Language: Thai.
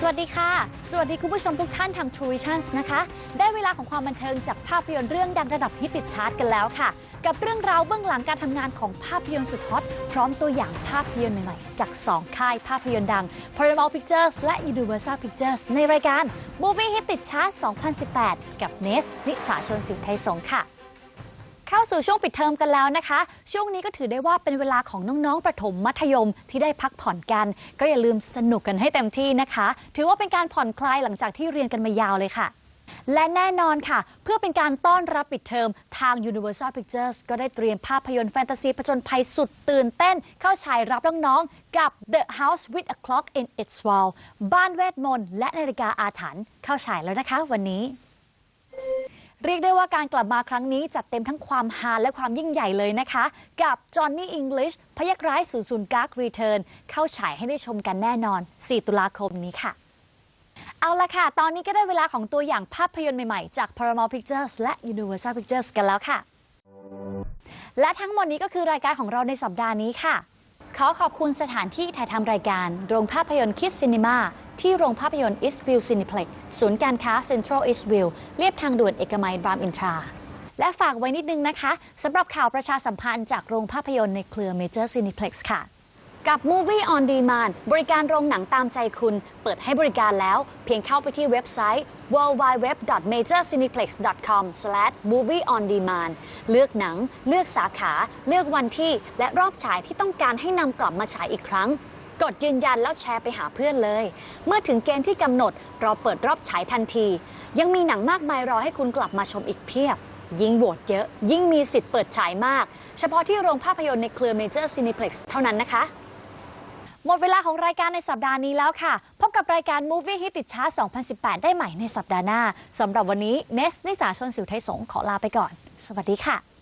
วัสดีค่ะสวัสดีคุณผู้ชมทุกท่านทาง True Visions นะคะได้เวลาของความบันเทิงจากภาพยนตร์เรื่องดังระดับฮิตติดชาร์ตกันแล้วค่ะกับเรื่องราวเบื้องหลังการทำงานของภาพยนตร์สุดฮอตพร้อมตัวอย่างภาพยนตร์ใหม่ๆจาก2ค่ายภาพยนตร์ดัง Paramount Pictures และ Universal Pictures ในรายการ Movie Hit ติดชาร์ต 2018 กับเนสนิสาชลสิวไทยสงฆ์ค่ะเข้าสู่ช่วงปิดเทอมกันแล้วนะคะช่วงนี้ก็ถือได้ว่าเป็นเวลาของน้องๆประถมมัธยมที่ได้พักผ่อนกันก็อย่าลืมสนุกกันให้เต็มที่นะคะถือว่าเป็นการผ่อนคลายหลังจากที่เรียนกันมายาวเลยค่ะและแน่นอนค่ะเพื่อเป็นการต้อนรับปิดเทอมทาง Universal Pictures ก็ได้เตรียมภาพยนตร์แฟนตาซีผจญภัยสุดตื่นเต้นเข้าฉายรับน้องๆกับ The House with a Clock in its Wall บ้านเวทมนต์และนาฬิกาอาถรรพ์เข้าฉายแล้วนะคะวันนี้เรียกได้ว่าการกลับมาครั้งนี้จัดเต็มทั้งความฮาและความยิ่งใหญ่เลยนะคะกับจอห์นนี่อิงลิชพยัคฆ์ร้าย00 Dark Return เข้าฉายให้ได้ชมกันแน่นอน4 ตุลาคมนี้ค่ะเอาละค่ะตอนนี้ก็ได้เวลาของตัวอย่างภาพยนตร์ใหม่ๆจาก Paramount Pictures และ Universal Pictures กันแล้วค่ะและทั้งหมดนี้ก็คือรายการของเราในสัปดาห์นี้ค่ะขอขอบคุณสถานที่ถ่ายทำรายการโรงภาพยนตร์คิดซินีมาที่โรงภาพยนตร์ Eastview Cineplex ศูนย์การค้า Central Eastview เลียบทางด่วนเอกมัยรามอินทราและฝากไว้นิดนึงนะคะสำหรับข่าวประชาสัมพันธ์จากโรงภาพยนตร์ในเครือ Major Cineplex ค่ะกับ Movie on Demand บริการโรงหนังตามใจคุณเปิดให้บริการแล้วเพียงเข้าไปที่เว็บไซต์ www.majorcineplex.com/movieondemand เลือกหนังเลือกสาขาเลือกวันที่และรอบฉายที่ต้องการให้นำกลับมาฉายอีกครั้งกดยืนยันแล้วแชร์ไปหาเพื่อนเลยเมื่อถึงเกณฑ์ที่กำหนดเราเปิดรอบฉายทันทียังมีหนังมากมายรอให้คุณกลับมาชมอีกเพียบยิ่งโหวตเยอะยิ่งมีสิทธิ์เปิดฉายมากเฉพาะที่โรงภาพยนตร์ในเครือ Major Cineplex เท่านั้นนะคะหมดเวลาของรายการในสัปดาห์นี้แล้วค่ะพบกับรายการ Movie Hit ติดชาร์ต 2018 ได้ใหม่ในสัปดาห์หน้าสำหรับวันนี้เนสนิสาชลสิวไทยสงฆ์ขอลาไปก่อนสวัสดีค่ะ